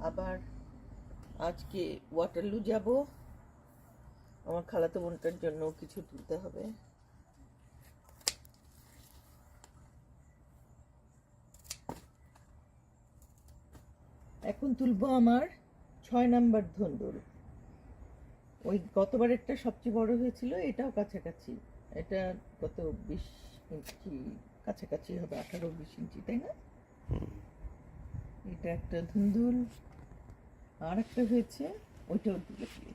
আবার আজকে ওয়াটারলু যাব, আমার খালাতো বোনটার জন্য কিছু তুলতে হবে। এখন তুলবো আমার 6 নাম্বার ধুন্দুল। ওই গতবারেরটা সবচেয়ে বড় হয়েছিল, এটাও কাছাকাছি। এটা কত 20 ইঞ্চি কাছাকাছি হবে, 18-20 ইঞ্চি, তাই না? এটা একটা ধুন্দুল, আর একটা হয়েছে, ওইটাও তুলে দিই।